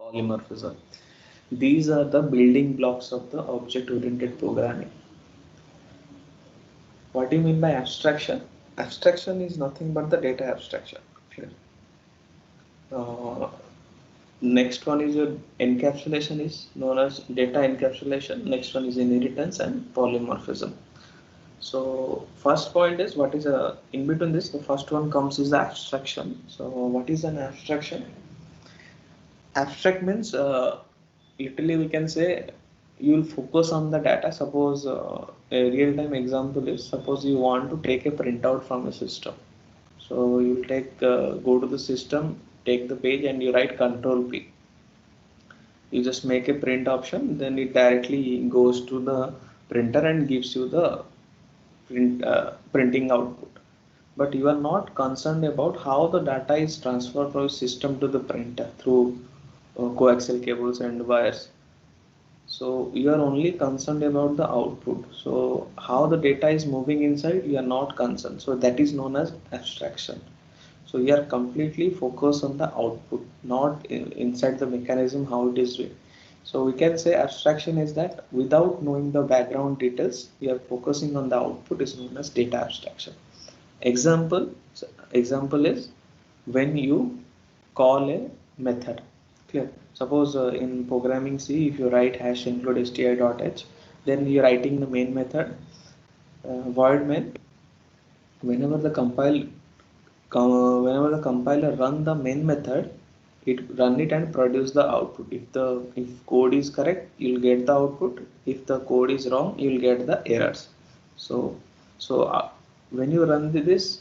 polymorphism. These are the building blocks of the object-oriented programming. What do you mean by abstraction? Abstraction is nothing but the data abstraction. Clear. Uh, Next one is your encapsulation is known as data encapsulation. Next one is inheritance and polymorphism. So first point is what is in between this. The first one comes is the abstraction. So what is an abstraction? Abstract means literally we can say you will focus on the data. Suppose a real-time example is suppose you want to take a printout from a system. So you will take go to the system, take the page, and you write Control P. You just make a print option, then it directly goes to the printer and gives you the printing output. But you are not concerned about how the data is transferred from system to the printer through coaxial cables and wires. So you are only concerned about the output. So how the data is moving inside, you are not concerned. So that is known as abstraction. So you are completely focused on the output, not inside the mechanism how it is doing. So we can say abstraction is that without knowing the background details, you are focusing on the output is known as data abstraction. Example, example is when you call a method. Clear. Suppose in programming C, if you write hash include sti.h, then you're writing the main method void main. Whenever the compiler run the main method, it run it and produce the output. If code is correct, you'll get the output. If the code is wrong, you'll get the errors. So when you run this,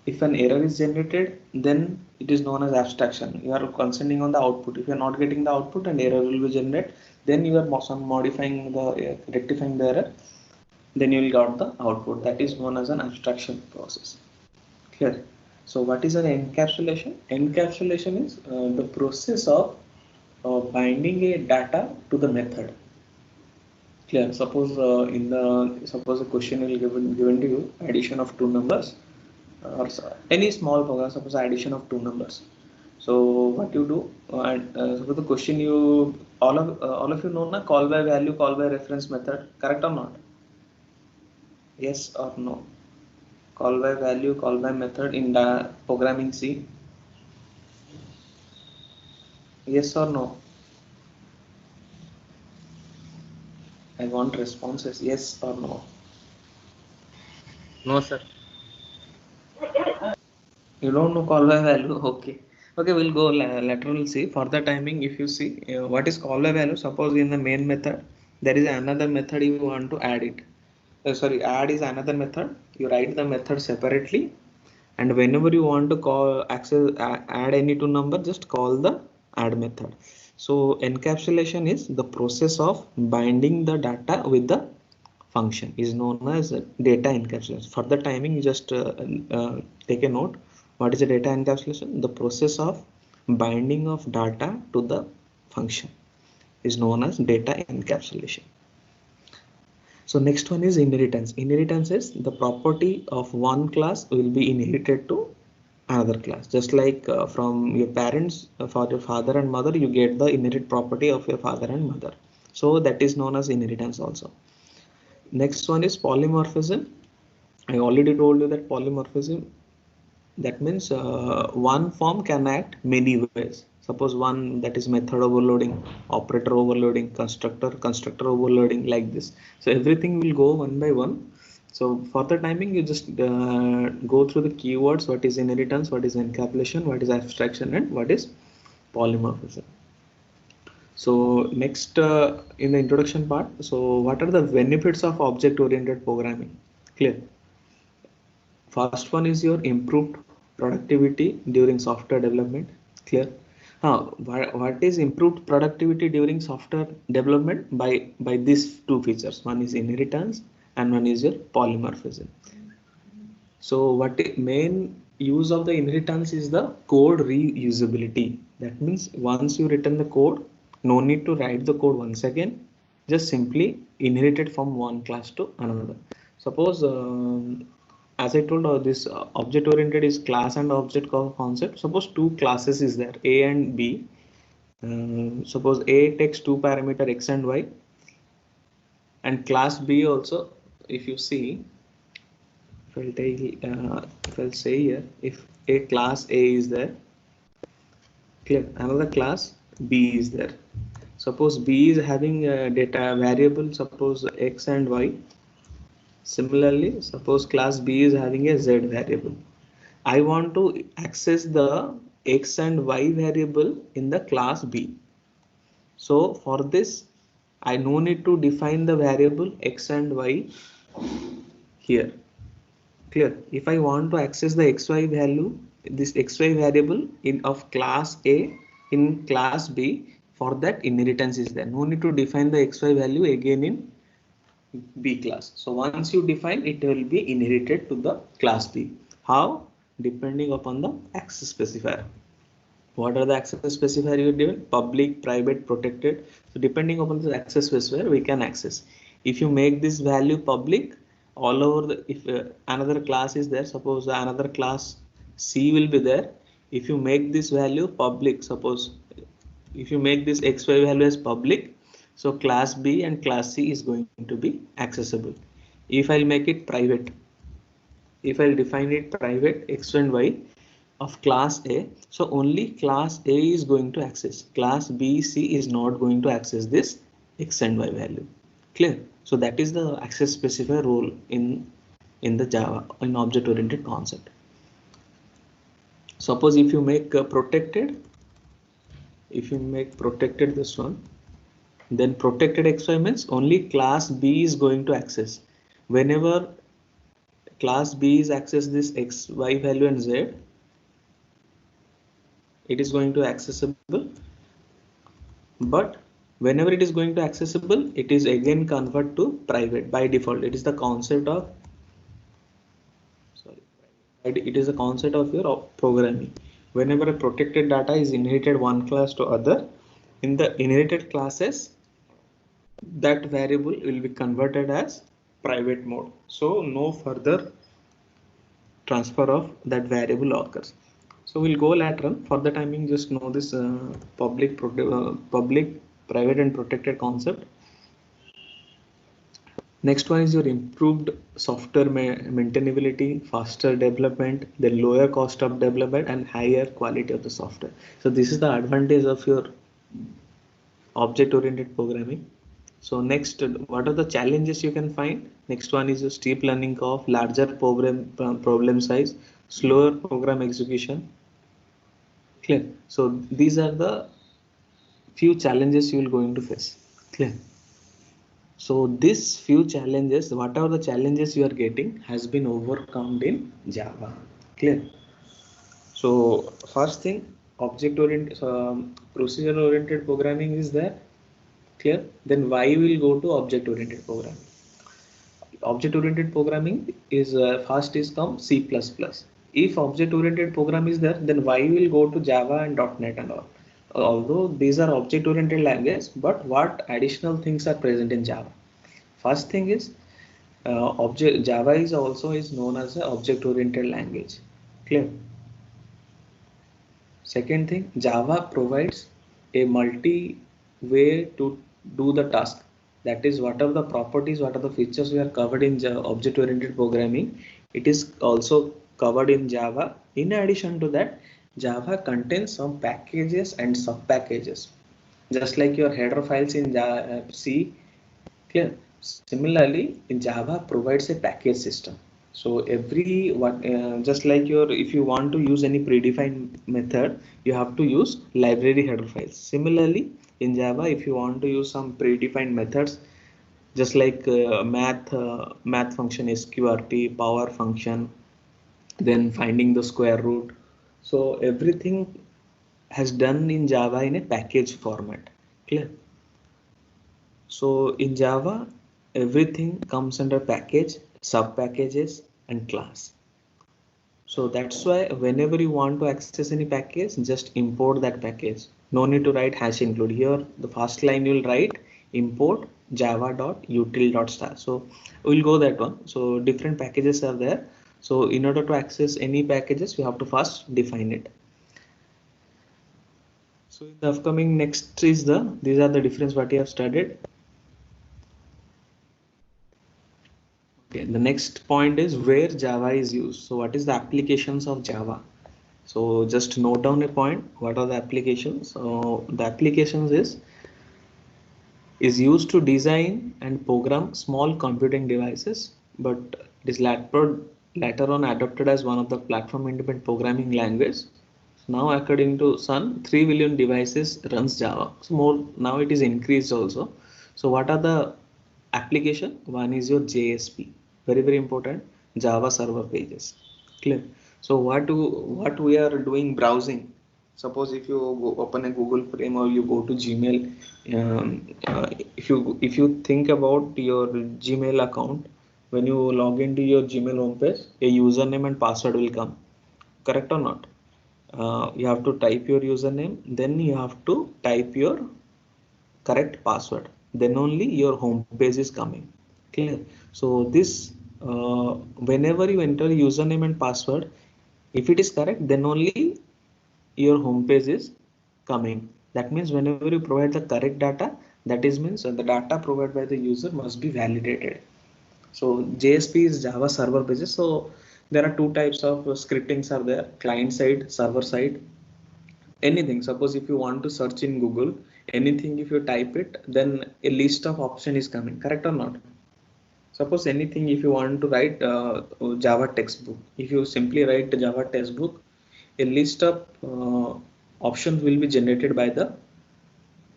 if an error is generated, then it is known as abstraction. You are concentrating on the output. If you are not getting the output and error will be generated, then you are modifying the rectifying the error, then you will get the output. That is known as an abstraction process. Clear. So what is an encapsulation? Encapsulation is the process of binding a data to the method. Clear. Suppose suppose a question will given to you addition of two numbers or any small program. Suppose addition of two numbers. So what you do? Suppose the question you all of you know na call by value, call by reference method. Correct or not? Yes or no? Call by value, call by method in the programming C. Yes or no? I want responses. Yes or no? No, sir. You don't know call by value? Okay. Okay, we'll go lateral C. For the timing, if you see what is call by value, suppose in the main method, there is another method you want to add it. Sorry, add is another method. You write the method separately, and whenever you want to call access add any two number, just call the add method. So encapsulation is the process of binding the data with the function is known as data encapsulation. For the timing, you just take a note. What is a data encapsulation? The process of binding of data to the function is known as data encapsulation. So next one is inheritance. Inheritance is the property of one class will be inherited to another class. Just like from your parents, for your father and mother, you get the inherit property of your father and mother. So that is known as inheritance also. Next one is polymorphism. I already told you that polymorphism, that means one form can act many ways. Suppose one, that is method overloading, operator overloading, constructor overloading, like this. So everything will go one by one. So for the timing, you just go through the keywords: what is inheritance, what is encapsulation, what is abstraction, and what is polymorphism. So next in the introduction part, so what are the benefits of object oriented programming? Clear. First one is your improved productivity during software development. Clear. What is improved productivity during software development? By these two features. One is inheritance and one is your polymorphism. So what main use of the inheritance is the code reusability. That means once you written the code, no need to write the code once again. Just simply inherit it from one class to another. Suppose as I told, this object oriented is class and object concept. Suppose two classes is there, A and B. Suppose A takes two parameter X and Y, and class B also, if you see, if I'll say here, if a class A is there, clear, another class B is there. Suppose B is having a data variable, suppose X and Y. Similarly, suppose class B is having a Z variable. I want to access the X and Y variable in the class B. So for this, I no need to define the variable X and Y here. Clear. If I want to access the XY value, this XY variable in of class A in class B, for that inheritance is there. No need to define the XY value again in B class. So once you define, it will be inherited to the class B. How? Depending upon the access specifier. What are the access specifier you given? Public, private, protected. So depending upon the access specifier, we can access. If you make this value public, all over the, if another class is there, suppose another class C will be there. If you make this value public, suppose if you make this XY value as public, so class B and class C is going to be accessible. If I'll make it private, if I'll define it private X and Y of class A, so only class A is going to access. Class B, C is not going to access this X and Y value. Clear? So that is the access specifier role in the Java in object oriented concept. Suppose if you make protected, if you make protected this one, then protected XY means only class B is going to access. Whenever class B is access this X, Y value and Z, it is going to accessible, but whenever it is going to accessible, it is again convert to private by default. It is the concept of, sorry, it is the concept of your programming. Whenever a protected data is inherited one class to other, in the inherited classes, that variable will be converted as private mode. So no further transfer of that variable occurs. So we'll go lateral. For the timing, just know this public, private and protected concept. Next one is your improved software maintainability, faster development, the lower cost of development and higher quality of the software. So this is the advantage of your object-oriented programming. So next, what are the challenges you can find? Next one is a steep learning curve, larger problem size, slower program execution. Clear. So these are the few challenges you will going to face. Clear. So these few challenges, whatever the challenges you are getting, has been overcome in Java. Clear. So first thing, object-oriented, procedure-oriented programming is there. Clear. Then why will go to object-oriented programming? Object-oriented programming is first is come C++. If object-oriented program is there, then why will go to Java and .NET and all? Although these are object-oriented language, but what additional things are present in Java? First thing is Java is also is known as an object-oriented language. Clear. Second thing, Java provides a multi-way to do the task. That is, what are the properties, what are the features we are covered in object-oriented programming, it is also covered in Java. In addition to that, Java contains some packages and sub-packages, just like your header files in C. Clear. Similarly, in Java provides a package system. So every just like your, if you want to use any predefined method, you have to use library header files. Similarly, in Java, if you want to use some predefined methods, just like math function, sqrt, power function, then finding the square root. So everything has done in Java in a package format. Clear. So in Java, everything comes under package, sub packages and class. So that's why whenever you want to access any package, just import that package. No need to write hash include. Here the first line you'll write import java.util.star. So we'll go that one. So different packages are there. So in order to access any packages, you have to first define it. So in the upcoming next is these are the difference what you have studied. Okay, the next point is where Java is used. So what is the applications of Java? So just note down a point. What are the applications? So the applications is used to design and program small computing devices, but it is later on adopted as one of the platform independent programming language. Now according to Sun, 3 billion devices runs Java. So more now it is increased also. So what are the application? One is your JSP, very important, Java server pages. Clear. So what we are doing browsing. Suppose if you open a Google Chrome or you go to Gmail, if you think about your Gmail account, when you log into your Gmail homepage, a username and password will come. Correct or not? You have to type your username, then you have to type your correct password, then only your home page is coming. Clear. So this whenever you enter username and password, if it is correct, then only your home page is coming. That means whenever you provide the correct data, that is means the data provided by the user must be validated. So JSP is Java server pages. So there are two types of scriptings are there: client side, server side. Anything, suppose if you want to search in Google anything, if you type it, then a list of option is coming. Correct or not? Suppose anything, if you want to write Java textbook, if you simply write Java textbook, a list of options will be generated by the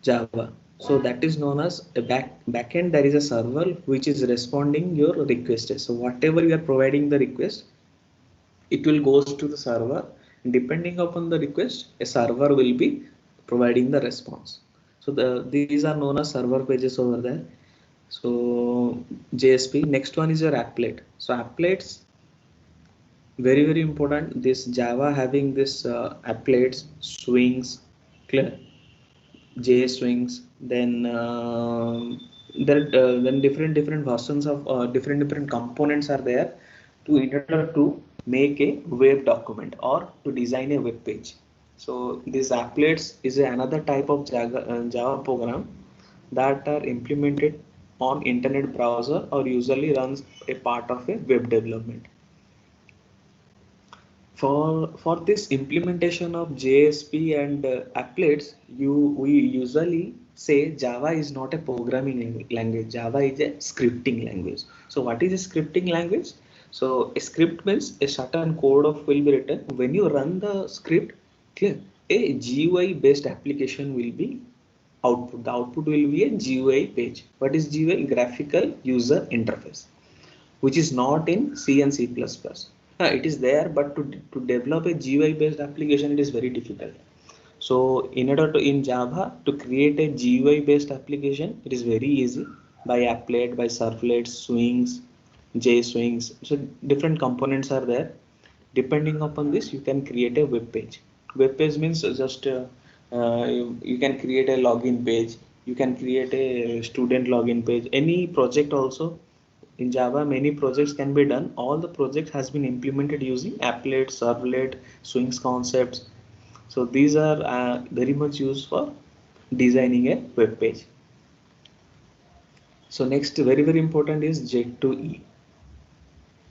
Java. So that is known as a backend. There is a server which is responding your request. So whatever you are providing the request, it will goes to the server. Depending upon the request, a server will be providing the response. So these are known as server pages over there. So JSP. Next one is your applet. So applets, very important. This Java having this applets, swings. Clear. J swings, then then different versions of different components are there to in order to make a web document or to design a web page. So this applets is another type of Java program that are implemented on internet browser or usually runs a part of a web development. For this implementation of JSP and applets, we usually say Java is not a programming language. Java is a scripting language. So what is a scripting language? So a script means a certain code of will be written. When you run the script, clear, a GUI based application will be output. The output will be a GUI page. What is GUI? Graphical user interface, which is not in C and C++. It is there, but to develop a GUI based application, it is very difficult. So in order to in Java to create a GUI based application, it is very easy by applet, by servlets, swings, JSwings. So different components are there. Depending upon this, you can create a web page. Web page means just you can create a login page. You can create a student login page. Any project also in Java, many projects can be done. All the project has been implemented using applet, servlet, swings concepts. So these are very much used for designing a web page. So next, very important is Jet2E.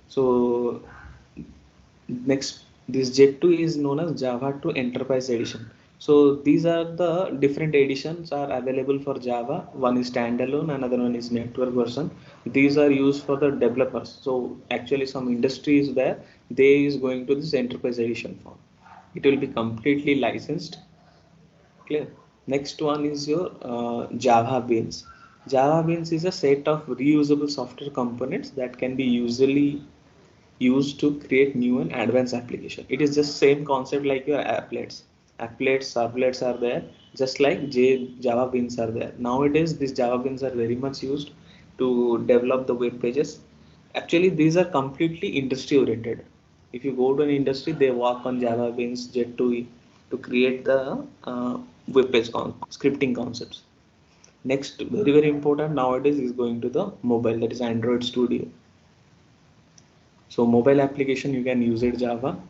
So next, this Jet2 is known as Java 2 Enterprise Edition. So these are the different editions are available for Java. One is standalone, another one is network version. These are used for the developers. So actually some industry is there, they is going to this enterprise edition form. It will be completely licensed. Clear. Next one is your Java Beans. Java Beans is a set of reusable software components that can be usually used to create new and advanced application. It is just same concept like your applets. Applets, servlets are there, just like Java Beans are there. Nowadays, these Java Beans are very much used to develop the web pages. Actually, these are completely industry oriented. If you go to an industry, they work on Java Beans, Jet2E to create the web page scripting concepts. Next, very important nowadays is going to the mobile, that is Android Studio. So mobile application you can use it Java.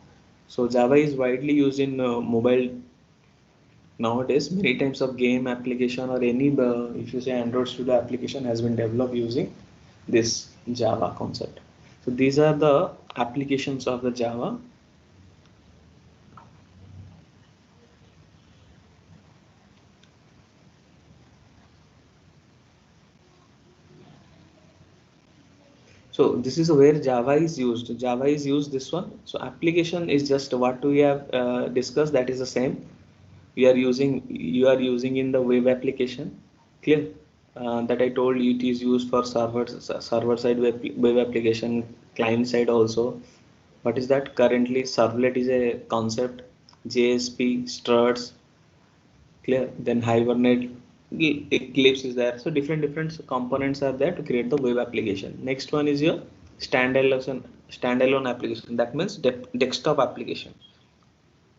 So Java is widely used in mobile Nowadays many types of game application or any if you say Android Studio application has been developed using this Java concept. So these are the applications of the Java. So this is where Java is used. Java is used this one. So application is just what we have discussed. That is the same. You are using in the web application. Clear? That I told you it is used for server side web application, client side also. What is that? Currently, servlet is a concept. JSP, struts, clear. Then Hibernate, Eclipse is there. So different components are there to create the web application. Next one is your standalone application. That means desktop application.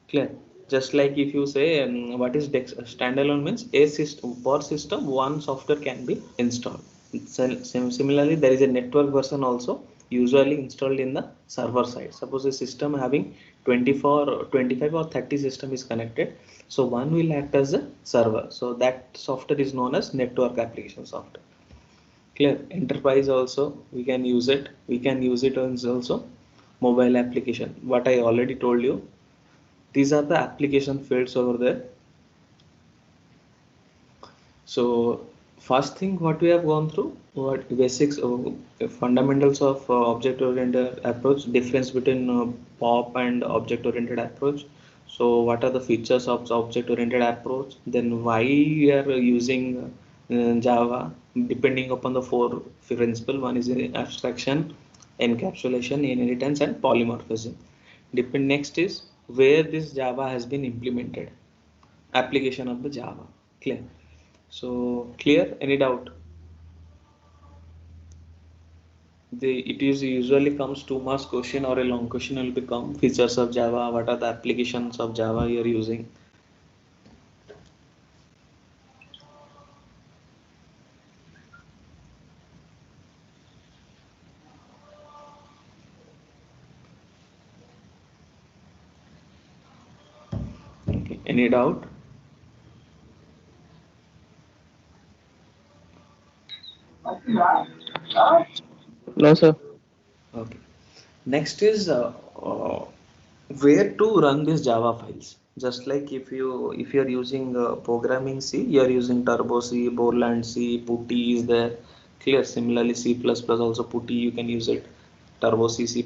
Clear. Just like if you say what is standalone means a system per system one software can be installed. Similarly, there is a network version also usually installed in the server side. Suppose a system having 24, 25 or 30 system is connected. So one will act as a server. So that software is known as network application software. Clear. Enterprise also we can use it. We can use it as also mobile application. What I already told you, these are the application fields over there. So first thing what we have gone through, what basics fundamentals of object oriented approach, difference between pop and object oriented approach. So what are the features of object oriented approach, then why we are using Java, depending upon the four principle. One is abstraction, encapsulation, inheritance and polymorphism. Next is where this Java has been implemented, application of the Java. Clear? So clear? Any doubt? It is usually comes 2 marks question or a long question will become features of Java. What are the applications of Java you are using? Okay. Any doubt? No, sir. Okay. Next is where to run these Java files. Just like if you are using programming C, you are using Turbo C, Borland C, Putty is there. Clear. Similarly, C++ also Putty you can use it. Turbo C, C++.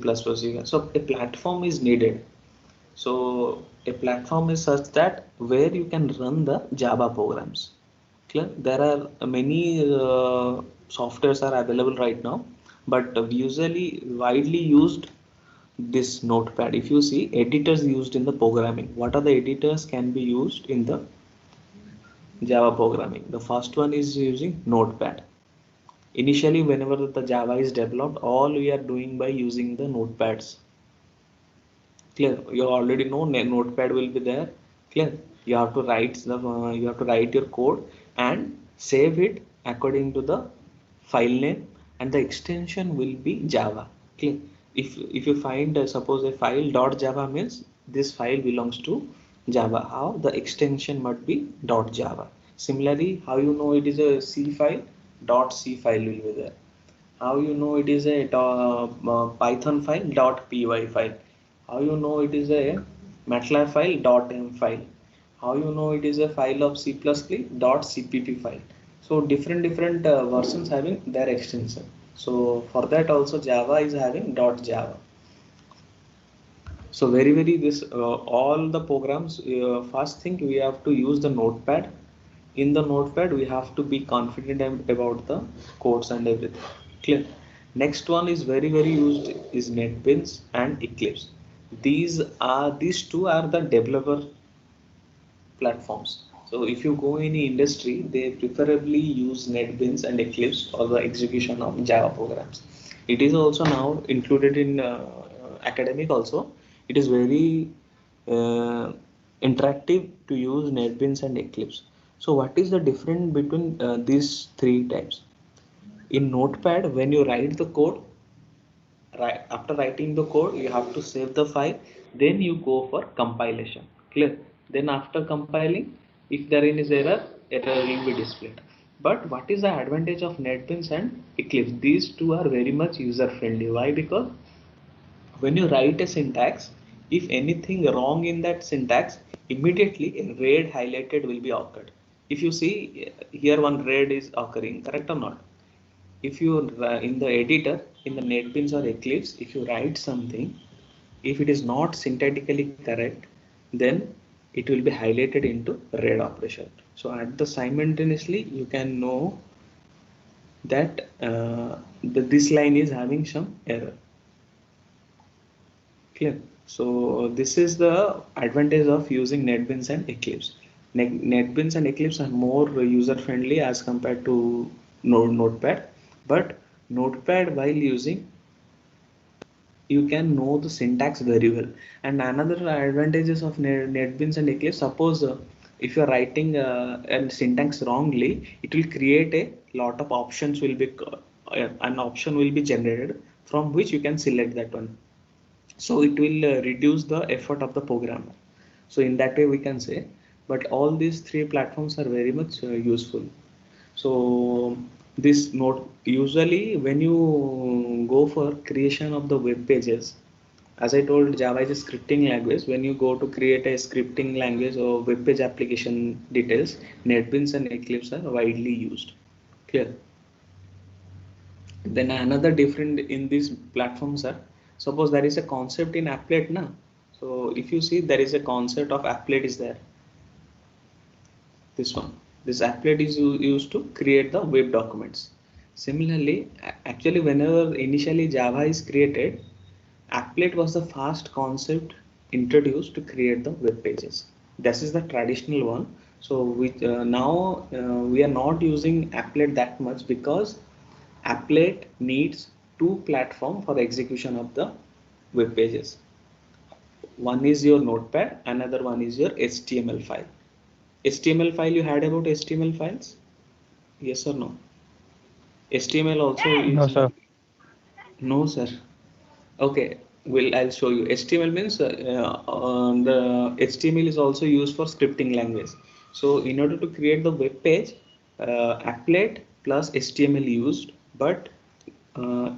So a platform is needed. So a platform is such that where you can run the Java programs. Clear? There are many softwares are available right now, but usually widely used this notepad. If you see editors used in the programming, what are the editors can be used in the Java programming? The first one is using notepad. Initially, whenever the Java is developed, all we are doing by using the notepads. Clear? You already know notepad will be there. Clear? You have to write your code and save it according to the file name, and the extension will be Java. Clear? If you find suppose a file .java means this file belongs to Java. How? The extension must be .java. Similarly, how you know it is a C file? .c file will be there. How you know it is a Python file? .py file. How you know it is a MATLAB file? .m file. How you know it is a file of C++ .cpp file. So different versions having their extension. So for that also Java is having .java. So very this all the programs, first thing we have to use the notepad. In the notepad we have to be confident about the codes and everything. Clear? Next one is very used is NetBeans and Eclipse. These two are the developer platforms. So if you go in the industry, they preferably use NetBeans and Eclipse for the execution of Java programs. It is also now included in academic also. It is very uh, interactive to use NetBeans and Eclipse. So what is the difference between these three types? In Notepad, when you write the code, right after writing the code, you have to save the file, then you go for compilation. Clear? Then after compiling, If there is error will be displayed. But what is the advantage of NetBeans and Eclipse? These two are very much user friendly. Why? Because when you write a syntax, if anything wrong in that syntax, immediately a red highlighted will be occurred. If you see here, one red is occurring, correct or not? If you in the editor, in the NetBeans or Eclipse, if you write something, if it is not syntactically correct, then it will be highlighted into red operation. So at the simultaneously you can know that this line is having some error. Clear? So this is the advantage of using NetBeans and Eclipse. NetBeans and Eclipse are more user friendly as compared to Notepad, but Notepad, while using, you can know the syntax very well. And another advantages of NetBeans and Eclipse, suppose if you are writing a syntax wrongly, it will create a lot of options will be an option will be generated from which you can select that one. So it will reduce the effort of the programmer. So in that way we can say, but all these three platforms are very much useful. So this note, usually when you go for creation of the web pages, as I told, Java is a scripting language. When you go to create a scripting language or web page application details, NetBeans and Eclipse are widely used. Clear? Then another different in these platforms are, suppose there is a concept in applet na. So if you see, there is a concept of applet is there. This one, this applet is used to create the web documents. Similarly, actually whenever initially Java is created, applet was the first concept introduced to create the web pages. This is the traditional one. So now we are not using applet that much because applet needs two platforms for execution of the web pages. One is your notepad, another one is your HTML file. HTML file, you heard about HTML files? Yes or no? HTML also No, is sir. no, sir. Okay, well, I'll show you. HTML means the HTML is also used for scripting language. So in order to create the web page, applet plus HTML used, but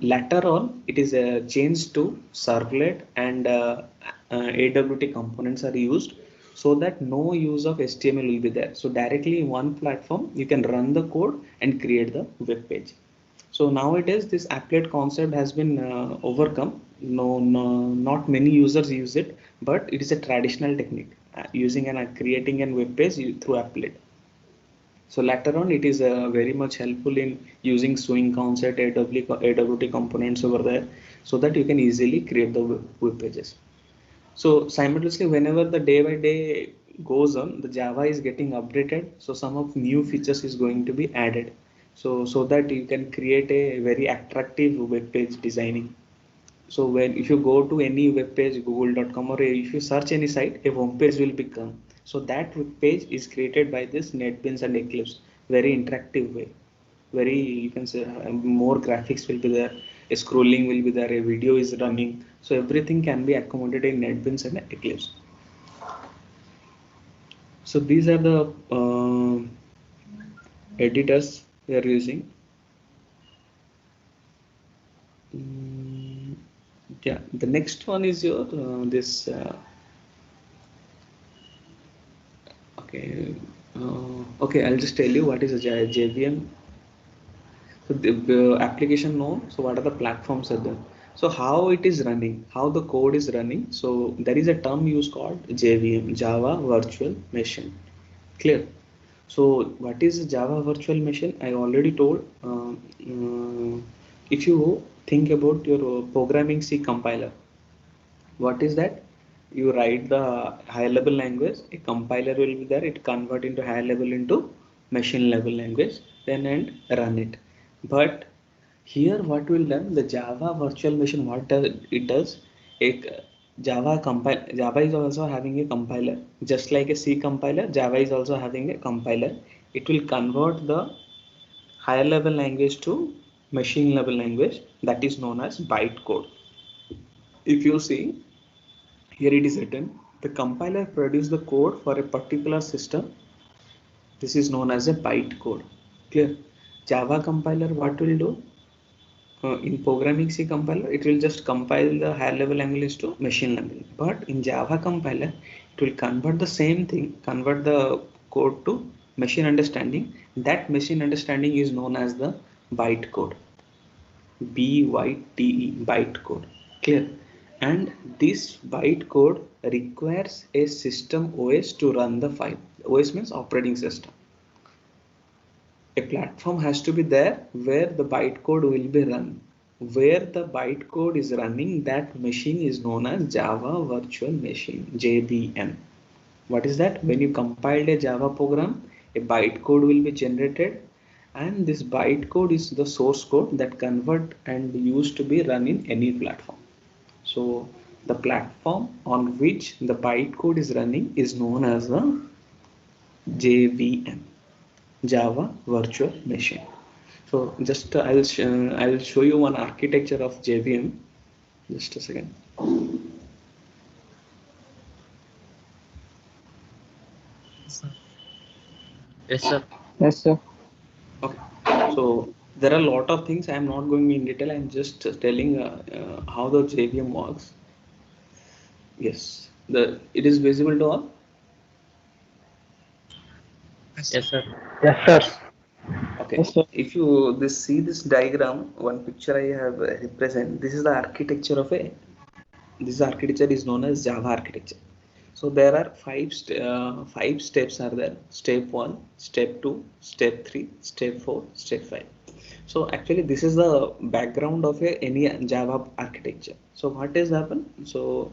later on it is changed to servlet and AWT components are used so that no use of HTML will be there. So directly in one platform, you can run the code and create the web page. So nowadays this applet concept has been overcome. No, not many users use it, but it is a traditional technique using and creating a web page through applet. So later on, it is very much helpful in using swing concept, AWT components over there, so that you can easily create the web pages. So simultaneously, whenever the day by day goes on, the Java is getting updated. So some of new features is going to be added. So that you can create a very attractive web page designing. So when if you go to any web page, google.com, or if you search any site, a home page will become. So that web page is created by this NetBeans and Eclipse. Very interactive way. Very, you can say, more graphics will be there. A scrolling will be there. A video is running. So everything can be accommodated in NetBeans and Eclipse. So these are the editors we are using. Yeah, the next one is your this. Okay, okay, I'll just tell you what is a JVM. So the application node. So what are the platforms are there? So how it is running, how the code is running. So there is a term used called JVM, Java Virtual Machine. Clear? So what is Java Virtual Machine? I already told. If you think about your programming C compiler, what is that? You write the high level language, a compiler will be there, it convert into high level into machine level language, then and run it. But here what will done, the Java virtual machine, what does it does, a Java is also having a compiler, just like a C compiler. Java is also having a compiler. It will convert the higher level language to machine level language, that is known as bytecode. If you see, here it is written, the compiler produces the code for a particular system This is known as a bytecode. Clear? Java compiler, what will do? In programming C compiler, it will just compile the higher level language to machine language. But in Java compiler, it will convert the same thing, convert the code to machine understanding. That machine understanding is known as the bytecode. BYTE, bytecode. Clear? And this bytecode requires a system OS to run the file. OS means operating system. A platform has to be there where the bytecode will be run. Where the bytecode is running, that machine is known as Java Virtual Machine, JVM. What is that? When you compiled a Java program, a bytecode will be generated, and this bytecode is the source code that convert and used to be run in any platform. So the platform on which the bytecode is running is known as the JVM, Java Virtual Machine. So just I'll show you one architecture of JVM. Just a second. Yes, sir. Yes, sir. Okay. So there are a lot of things. I am not going in detail. I'm just telling how the JVM works. Yes, it is visible to all. Yes, sir. Yes, sir. Okay. Yes, sir. If you see this diagram, one picture I have represent. This is the architecture of a. This architecture is known as Java architecture. So there are five steps are there. Step 1, step 2, step 3, step 4, step 5. So actually this is the background of any Java architecture. So what has happened? So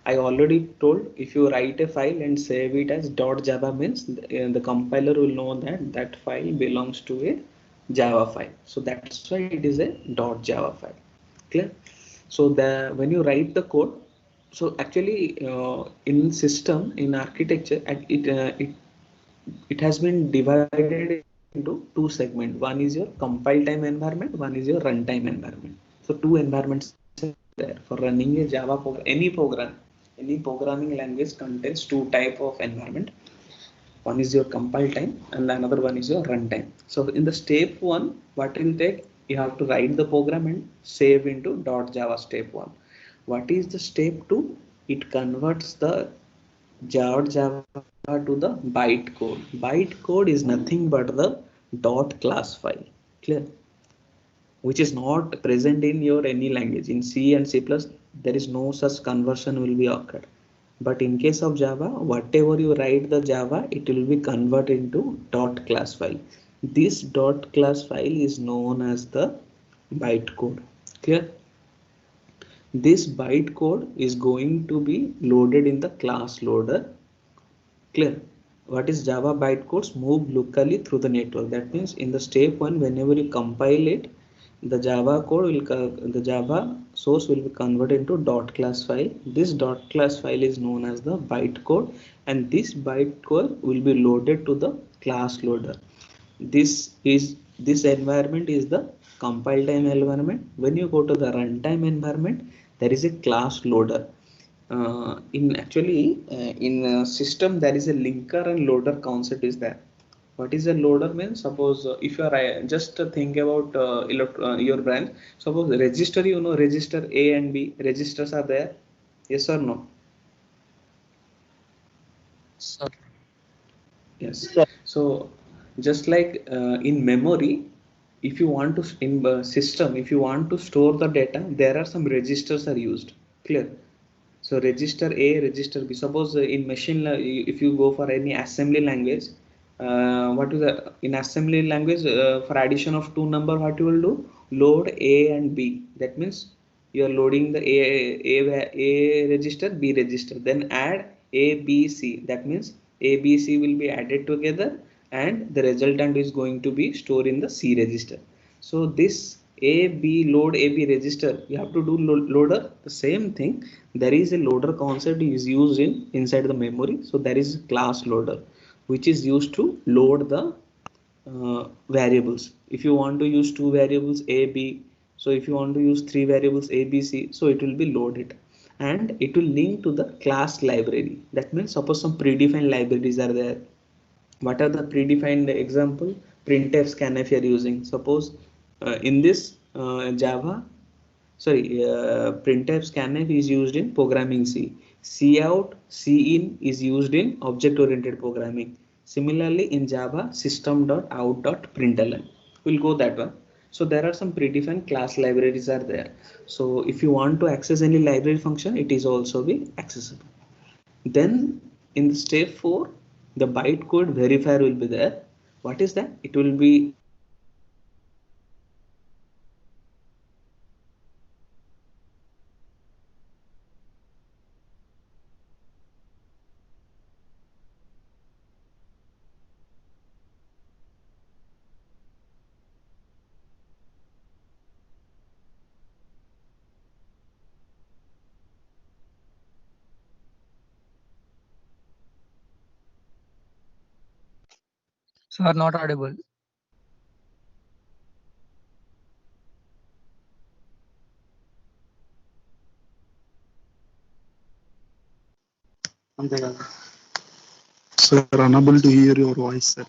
I already told, if you write a file and save it as .java means the compiler will know that that file belongs to a Java file. So that's why it is a .java file. Clear? So when you write the code, so actually in system, in architecture, it has been divided into two segments. One is your compile time environment, one is your runtime environment. So two environments are there for running a Java program. Any programming language contains two type of environment. One is your compile time and another one is your runtime. So in the step 1, what will take, you have to write the program and save into .java step 1. What is the step 2? It converts the Java to the bytecode. Bytecode is nothing but the .class file. Clear? Which is not present in your any language. In C and C++, there is no such conversion will be occurred. But in case of Java, whatever you write the Java, it will be converted into .class file. This .class file is known as the bytecode. Clear? This bytecode is going to be loaded in the class loader. Clear? What is Java bytecodes? Move locally through the network. That means in the step 1, whenever you compile it, the Java code the Java source will be converted into .class file. This .class file is known as the bytecode, and this bytecode will be loaded to the class loader. This environment is the compile time environment. When you go to the runtime environment, there is a class loader. In system, there is a linker and loader concept is there. What is a loader means? Suppose if you are just think about your branch. Suppose register, register A and B registers are there. Yes or no? Sir. Yes. Sir. So just like in memory, if you want to in system, if you want to store the data, there are some registers are used. Clear? So register A, register B. Suppose in machine, if you go for any assembly language, what is the in assembly language for addition of two number, what you will do? Load A and B. That means you are loading the A register, B register. Then add A, B, C. That means A, B, C will be added together, and the resultant is going to be stored in the C register. So this A, B, load A, B register, you have to do loader. The same thing, there is a loader concept is used inside the memory. So there is class loader, which is used to load the variables. If you want to use two variables A, B, so if you want to use three variables A, B, C, so it will be loaded, and it will link to the class library. That means suppose some predefined libraries are there. What are the predefined example? Printf, scanf you are using. Suppose in this Java, sorry, printf, scanf is used in programming C. Cout, cin is used in object-oriented programming. Similarly, in Java, system.out.println. We'll go that one. So there are some predefined class libraries are there. So if you want to access any library function, it is also be accessible. Then in the step 4, the bytecode verifier will be there. What is that? It will be Sir, not audible. Sir, unable to hear your voice, sir.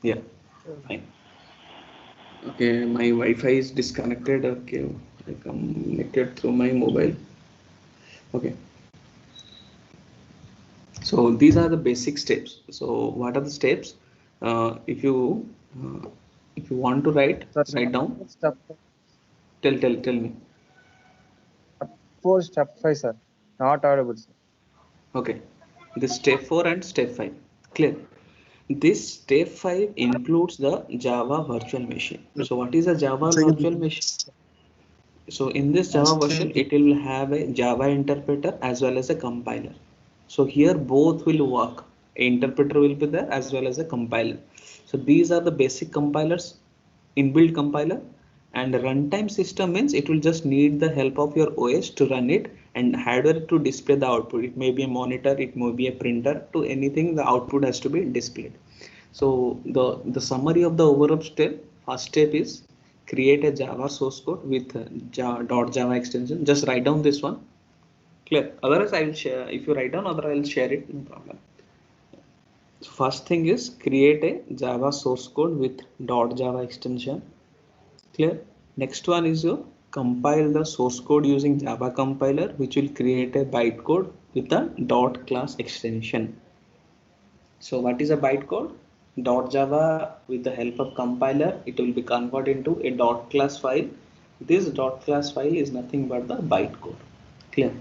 yeah, fine. Okay, my Wi-Fi is disconnected. Okay, I connected through my mobile. Okay, so these are the basic steps. So what are the steps? Uh, if you want to Sir, write down. step Tell me. 4, step 5, sir. Not audible, sir. Okay, this step 4 and step 5. Clear. This step 5 includes the Java virtual machine. So what is a Java virtual machine? So in this Java version, it will have a Java interpreter as well as a compiler. So here both will work. A interpreter will be there as well as a compiler. So these are the basic compilers, inbuilt compiler, and runtime system means it will just need the help of your OS to run it and hardware to display the output. It may be a monitor, it may be a printer, to anything the output has to be displayed. So the summary of the overall step, first step is create a Java source code with .java extension. Just write down this one. Clear. Otherwise, I will share. If you write down, otherwise I will share it. No problem. So first thing is create a Java source code with .java extension. Clear. Next one is you compile the source code using Java compiler, which will create a bytecode with a .class extension. So what is a bytecode? .java with the help of compiler, it will be converted into a .class file. This .class file is nothing but the bytecode. Clear.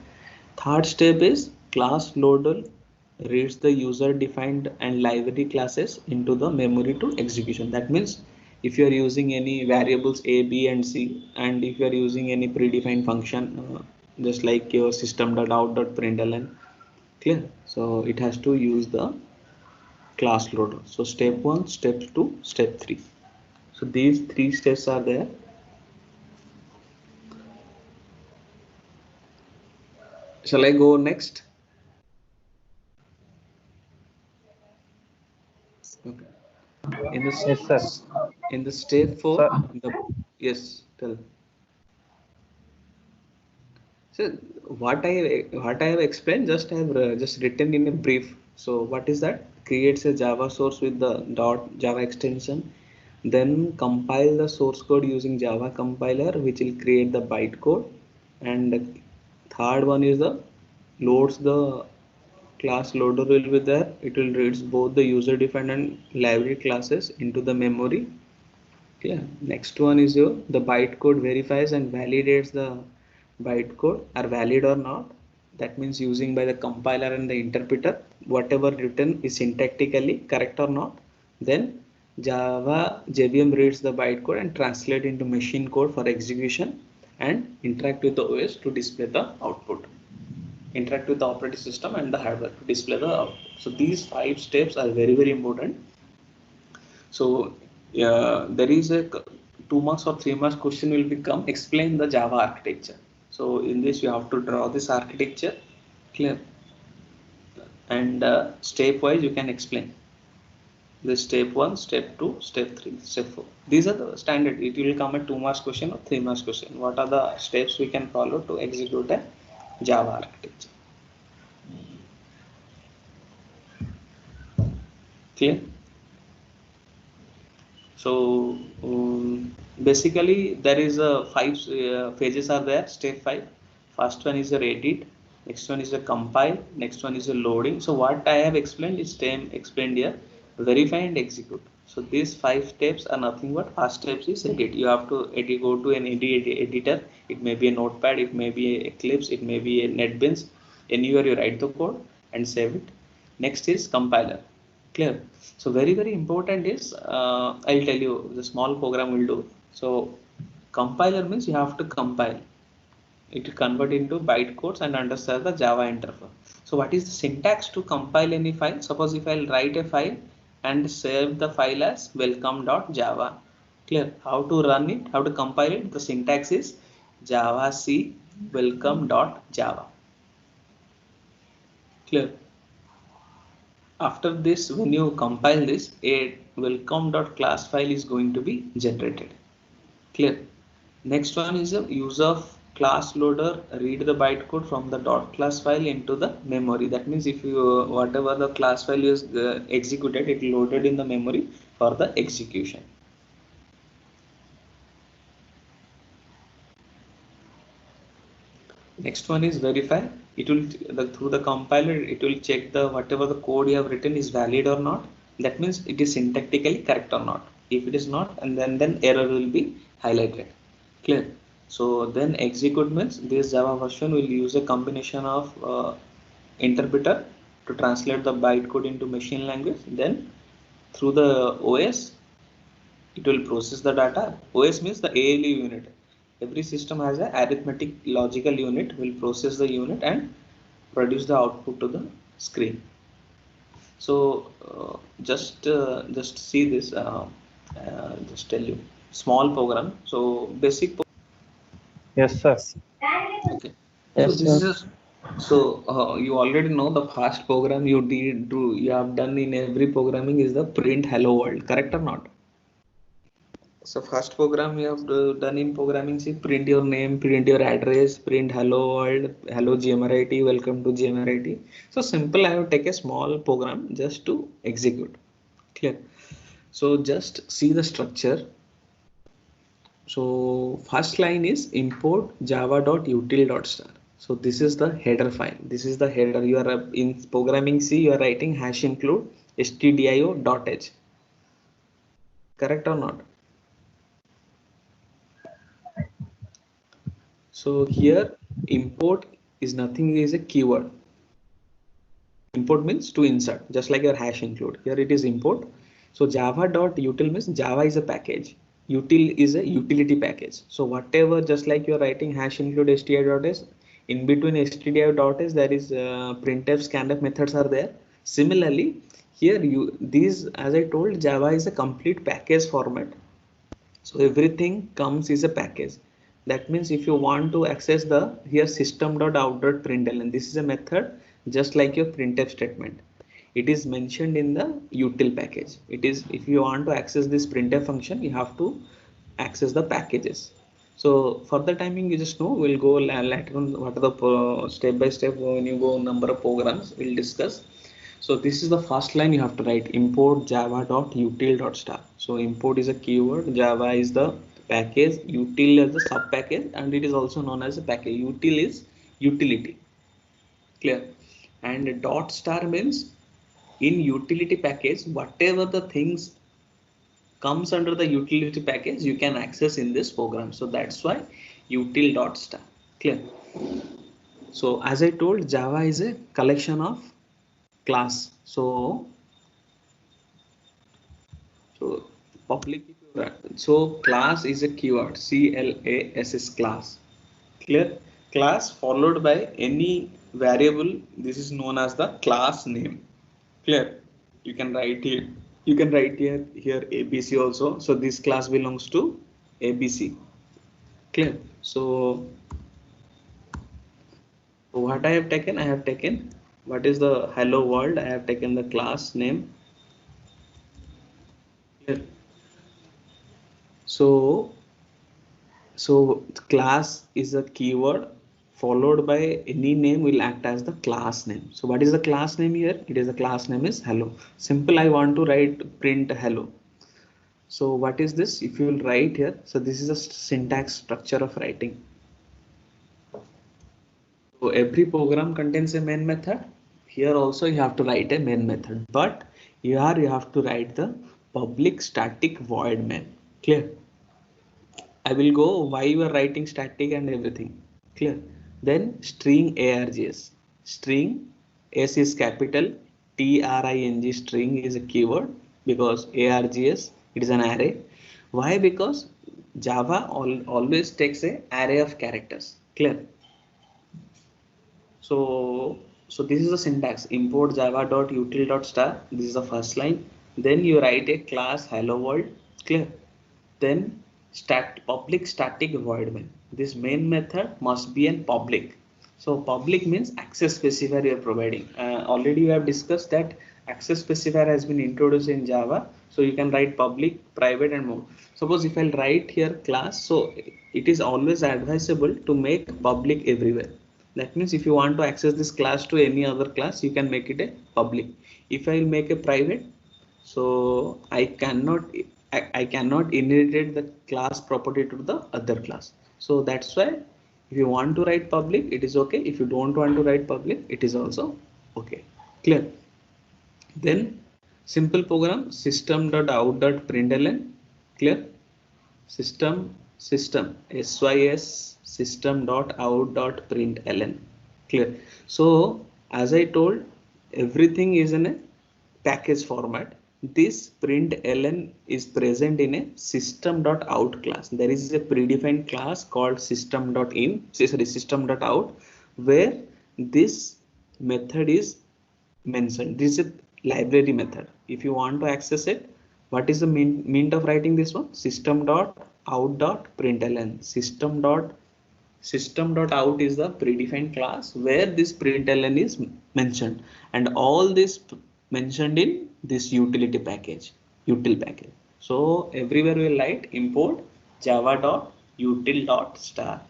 Third step is class loader reads the user defined and library classes into the memory to execution. That means if you are using any variables a, b and c, and if you are using any predefined function just like your system.out.println, clear. So it has to use the class loader. So step 1, step 2, step 3. So these 3 steps are there. Shall I go next? Okay. Yes, sir. In the step 4, yes, tell. So what I have explained, just I have just written in a brief. So what is that? Creates a Java source with the .java extension, then compile the source code using Java compiler, which will create the bytecode, and third one is the loads the class loader will be there. It will reads both the user defined and library classes into the memory. Yeah. Next one is your the bytecode verifies and validates the bytecode are valid or not. That means using by the compiler and the interpreter, whatever written is syntactically correct or not. Then Java JVM reads the bytecode and translate into machine code for execution and interact with the OS to display the output. Interact with the operating system and the hardware to display the output. So these 5 steps are very important. So there is a 2 marks or 3 marks question will become explain the Java architecture. So in this you have to draw this architecture. Clear. and step wise you can explain this step 1, step 2, step 3, step 4. These are the standard. It will come a 2 marks question or 3 marks question. What are the steps we can follow to execute a Java architecture? Clear? So basically there is a 5 phases are there. Step 5. First one is a edit. Next one is a compile. Next one is a loading. So what I have explained is same explained here. Verify and execute. So these 5 steps are nothing but first steps is edit. You have to edit, go to an editor. It may be a notepad, it may be a Eclipse, it may be a NetBeans. Anywhere you write the code and save it. Next is compiler. Clear? So very important is I'll tell you the small program will do. So compiler means you have to compile it, convert into bytecodes and understand the Java interface. So what is the syntax to compile any file? Suppose if I'll write a file and save the file as welcome.java. Clear? How to run it, how to compile it? The syntax is java c welcome.java. Clear? After this, when you compile this, a welcome.class file is going to be generated. Clear? Next one is a use of class loader, read the bytecode from the .class file into the memory. That means if you whatever the class file is executed, it loaded in the memory for the execution. Next one is verify. It will through the compiler it will check the whatever the code you have written is valid or not. That means it is syntactically correct or not. If it is not, and then error will be highlighted. Clear? So then execute means this Java version will use a combination of interpreter to translate the bytecode into machine language. Then through the OS it will process the data. OS means the ALU unit. Every system has an arithmetic logical unit, will process the unit and produce the output to the screen. So just see this, just tell you small program. So basic. Yes, sir. Okay. Yes, So this sir. is you already know the past program you have done in every programming is the print hello world, correct or not? So first program you have done in programming, see, print your name, print your address, print hello world, hello GMRIT, welcome to GMRIT. So simple, I have take a small program just to execute. Clear? So just see the structure. So first line is import java.util.star. So this is the header file. This is the header. You are in programming C, you are writing hash include stdio.h. Correct or not? So here import is nothing, is a keyword. Import means to insert, just like your hash include. Here it is import. So java.util means Java is a package. Util is a utility package. So whatever, just like you're writing hash include stdio.h, in between stdio.h there is printf, scanf methods are there. Similarly, here these, as I told, Java is a complete package format. So everything comes is a package. That means if you want to access the here system.out.println, this is a method just like your printf statement. It is mentioned in the util package. It is, if you want to access this printf function, you have to access the packages. So for the timing, you just know we'll go later on what are the step by step when you go number of programs we'll discuss. So this is the first line you have to write, import java.util.star. So import is a keyword, Java is the package, util is the sub package, and it is also known as a package. Util is utility. Clear? And dot star means in utility package, whatever the things comes under the utility package you can access in this program. So that's why util.star. Clear? So as I told, Java is a collection of class. So public, so class is a keyword, class class. Clear? Class followed by any variable, this is known as the class name. Clear? You can write here, here ABC also. So this class belongs to ABC. Clear? So what I have taken what is the hello world? I have taken the class name. Here. So class is a keyword followed by any name will act as the class name. So what is the class name here? It is the class name is hello. Simple, I want to write print hello. So what is this? If you will write here, so this is a syntax structure of writing. So every program contains a main method. Here also you have to write a main method, but here you have to write the public static void main. Clear? I will go why you are writing static and everything. Clear? Then string args. String S is capital, TRING string is a keyword because args it is an array. Why? Because Java always takes a array of characters. Clear? So this is the syntax: import java.util.star. This is the first line. Then you write a class hello world. Clear? Then public static void main. This main method must be an public. So public means access specifier you are providing. Already you have discussed that access specifier has been introduced in Java. So you can write public, private and more. Suppose if I'll write here class, so it is always advisable to make public everywhere. That means if you want to access this class to any other class, you can make it a public. If I will make a private, so I cannot inherit the class property to the other class. So that's why if you want to write public, it is okay. If you don't want to write public, it is also okay. Clear? Then simple program system.out.println. Clear? System sys system.out.println. Clear? So as I told, everything is in a package format. This println is present in a system.out class. There is a predefined class called system.out, where this method is mentioned. This is a library method. If you want to access it, what is the mean of writing this one? System.out.println. System.out is the predefined class where this println is mentioned, and all this mentioned in this utility package, util package. So everywhere we write import java.util.star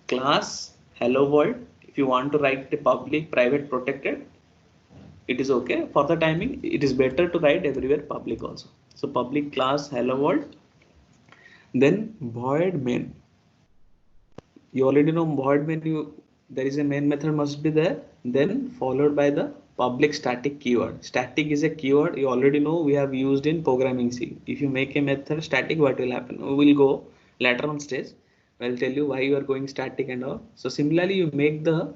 class hello world. If you want to write the public, private, protected, it is okay. For the timing, it is better to write everywhere public also. So public class hello world. Then void main. You already know void main, there is a main method must be there, then followed by the public static keyword. Static is a keyword you already know, we have used in programming C. If you make a method static, what will happen? We will go later on stage. I'll tell you why you are going static and all. So similarly, you make the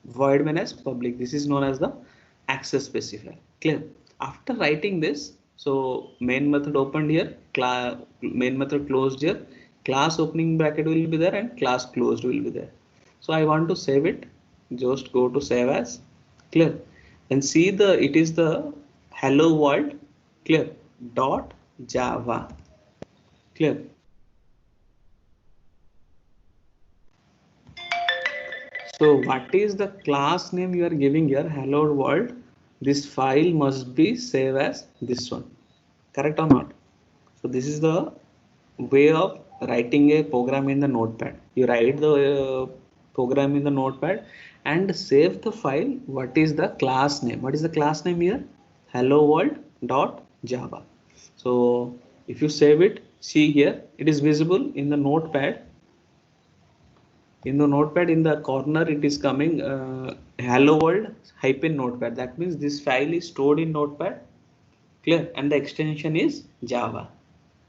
void main as public. This is known as the access specifier. Clear? After writing this, so main method opened here, main method closed here, class opening bracket will be there and class closed will be there. So I want to save it. Just go to save as. Clear? And see it is the hello world. Clear? .java. Clear? So what is the class name you are giving here? Hello world. This file must be saved as this one. Correct or not? So this is the way of writing a program in the notepad. You write the program in the notepad and save the file. What is the class name? What is the class name here? Hello world.java. So if you save it, see here, it is visible in the notepad. In the notepad, in the corner, it is coming hello world -notepad. That means this file is stored in notepad. Clear? And the extension is Java.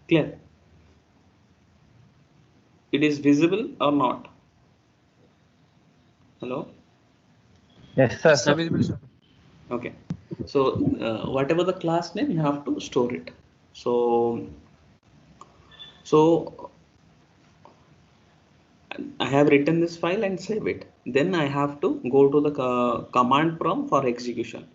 Clear? It is visible or not? Hello? Yes, sir. Sir, visible, sir. Okay. So whatever the class name, you have to store it. So I have written this file and save it. Then I have to go to the command prompt for execution.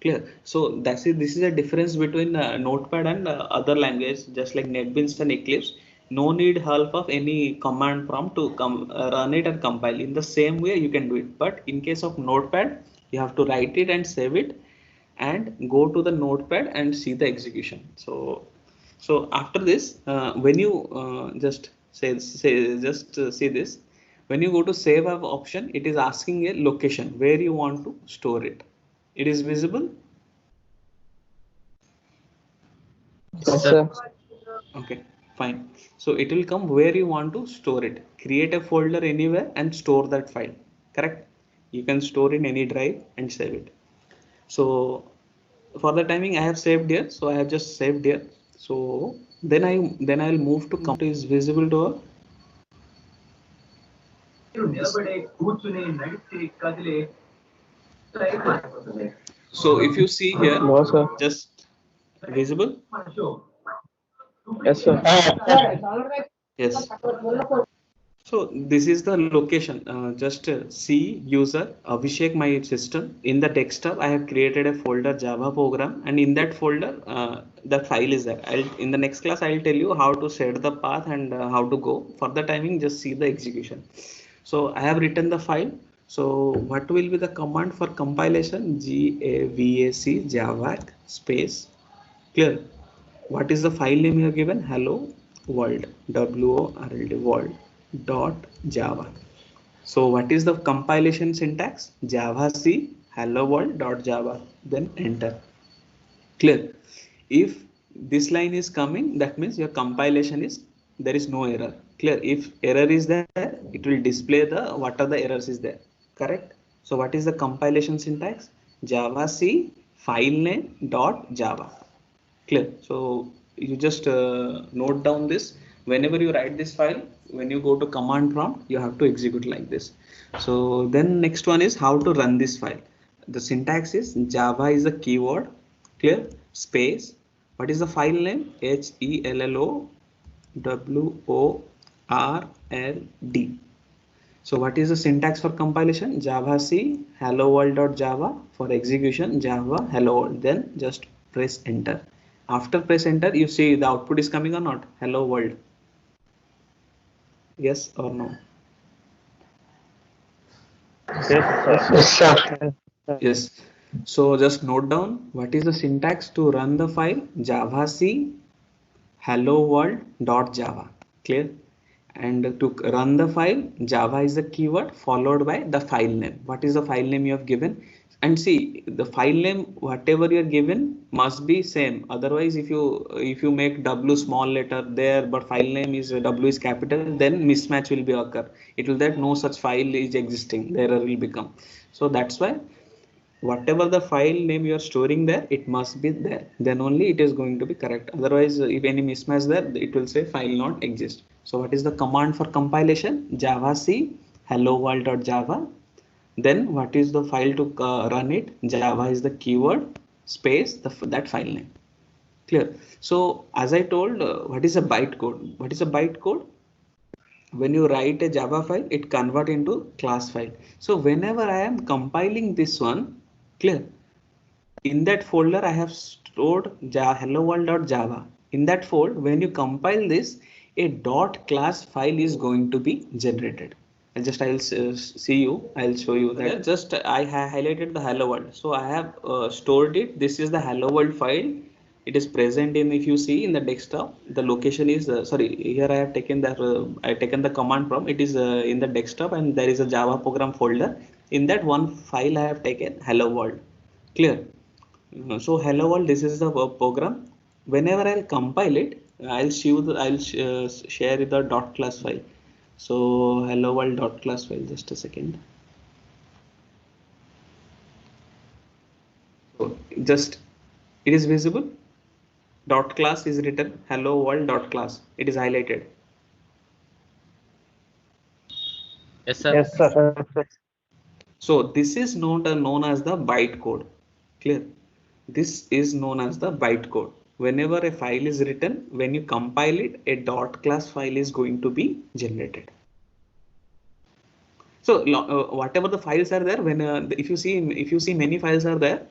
Clear? So this is a difference between Notepad and other language, just like NetBeans and Eclipse. No need help of any command prompt to run it and compile. In the same way, you can do it. But in case of Notepad, You have to write it and save it and go to the notepad and see the execution. So after this, when you just see this, when you go to save as option, it is asking a location where you want to store it. It is visible. Yes, sir. Okay, fine. So it will come where you want to store it. Create a folder anywhere and store that file. Correct? You can store in any drive and save it. So for the timing, I have saved here. So I have just saved here. So then I will move to count is visible to all. So if you see here, No, sir. just visible. Yes, sir. Yes. So this is the location. Just see user Abhishek my system. In the desktop, I have created a folder Java program, and in that folder, the file is there. In the next class, I'll tell you how to set the path and how to go. For the timing, just see the execution. So I have written the file. So what will be the command for compilation? GAVAC javac space clear. What is the file name you have given? Hello world, WORLD world dot java. So what is the compilation syntax? javac hello world dot java, then enter. Clear. If this line is coming, that means your compilation is, there is no error. Clear. If error is there, it will display the what are the errors is there. Correct. So what is the compilation syntax? javac file name dot java. Clear. So you just note down this. Whenever you write this file, when you go to command prompt, you have to execute like this. So then next one is how to run this file. The syntax is java is a keyword, clear, space. What is the file name? HELLOWORLD. So what is the syntax for compilation? javac hello world.java. For execution, java hello world. Then just press enter. After press enter, you see the output is coming or not? Hello world. Yes or no? Yes, sir. Yes. So just note down what is the syntax to run the file. javac hello world.java. Clear? And to run the file, java is the keyword followed by the file name. What is the file name you have given? And see, the file name whatever you are given must be same. Otherwise, if you make w small letter there but file name is w is capital, then mismatch will be occur. It will that no such file is existing, the error will become. So that's why whatever the file name you are storing there, it must be there, then only it is going to be correct. Otherwise, if any mismatch there, it will say file not exist. So what is the command for compilation? javac hello world.java. Then what is the file to run it? Java is the keyword space that file name. Clear. So as I told, what is a bytecode? What is a bytecode? When you write a Java file, it convert into class file. So whenever I am compiling this one, clear, in that folder I have stored hello world.java. In that folder, when you compile this, a dot class file is going to be generated. I'll see you. I'll show you that. Just I highlighted the hello world. So I have stored it. This is the hello world file. It is present in, if you see in the desktop, the location is sorry, here I have taken the command prompt. It is in the desktop and there is a Java program folder. In that one file I have taken hello world. Clear. So hello world, this is the program. Whenever I'll compile it, I'll share the dot class file. So hello world dot class file, just a second. So just it is visible. Dot class is written hello world dot class. It is highlighted. Yes, sir. Yes, sir. So this is known as the bytecode. Clear? This is known as the bytecode. Whenever a file is written, when you compile it, a dot class file is going to be generated. So whatever the files are there, when if you see many files are there,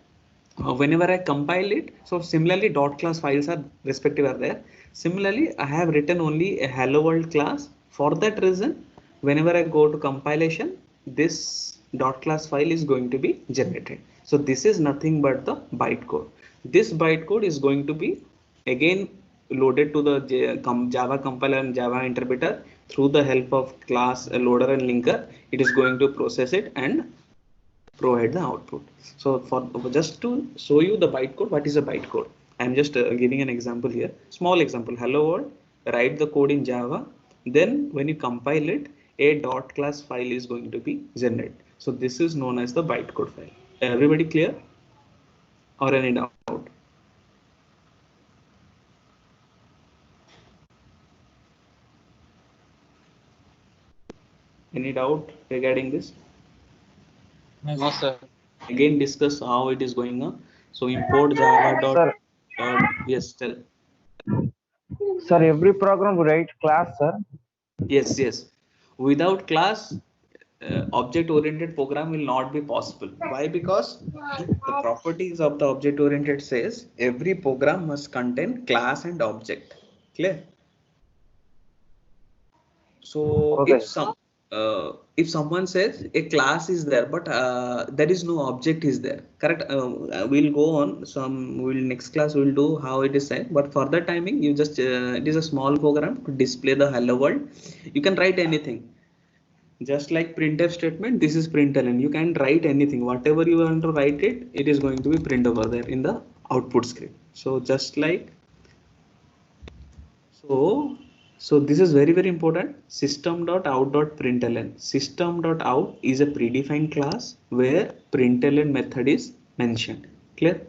whenever I compile it, so similarly dot class files are respective are there. Similarly, I have written only a hello world class. For that reason, whenever I go to compilation, this dot class file is going to be generated. So this is nothing but the bytecode. This bytecode is going to be again loaded to the Java compiler and Java interpreter through the help of class loader and linker. It is going to process it and provide the output. So for just to show you the bytecode, what is a bytecode? I'm just giving an example here. Small example. Hello world. Write the code in Java. Then when you compile it, a dot class file is going to be generated. So this is known as the bytecode file. Everybody clear? Or any doubt? Any doubt regarding this? No, sir. Again discuss how it is going on. So import Java dot. Sir, Yes, tell. sir, every program write class, sir. Yes. Without class, object-oriented program will not be possible. Why? Because the properties of the object-oriented says every program must contain class and object. Clear? So Okay. if someone says a class is there, but there is no object is there, correct? We'll go on next class we'll do how it is said, but for the timing you just it is a small program to display the hello world. You can write anything. Just like printf statement, this is println. You can write anything, whatever you want to write it, it is going to be print over there in the output script. So just like so this is very important. System.out.println. System.out is a predefined class where println method is mentioned. Clear?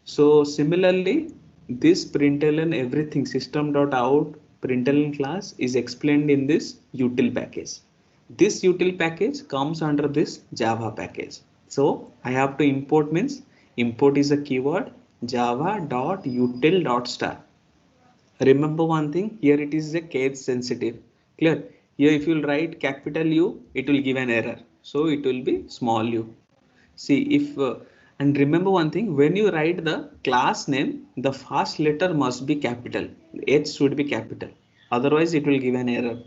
So similarly, this println everything system.out println class is explained in this util package. This util package comes under this Java package. So I have to import means import is a keyword java.util.star. Remember one thing, here it is a case sensitive. Clear? Here if you write capital U, it will give an error. So it will be small u. See if and remember one thing, when you write the class name, the first letter must be capital. H should be capital. Otherwise it will give an error.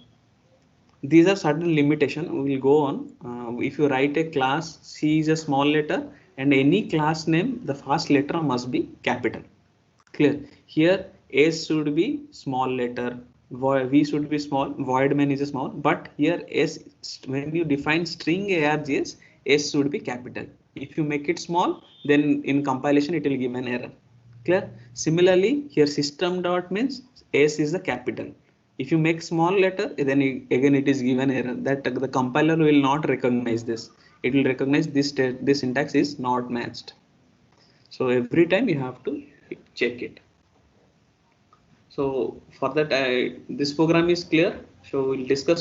These are certain limitation. We will go on. If you write a class, C is a small letter, and any class name, the first letter must be capital. Clear? Here S should be small letter, V should be small, void main is a small, but here S, when you define string args, S should be capital. If you make it small, then in compilation it will give an error. Clear? Similarly, here system dot means S is the capital. If you make small letter, then again it is given error that the compiler will not recognize this. It will recognize this syntax is not matched. So every time you have to check it. So for that, this program is clear. So we'll discuss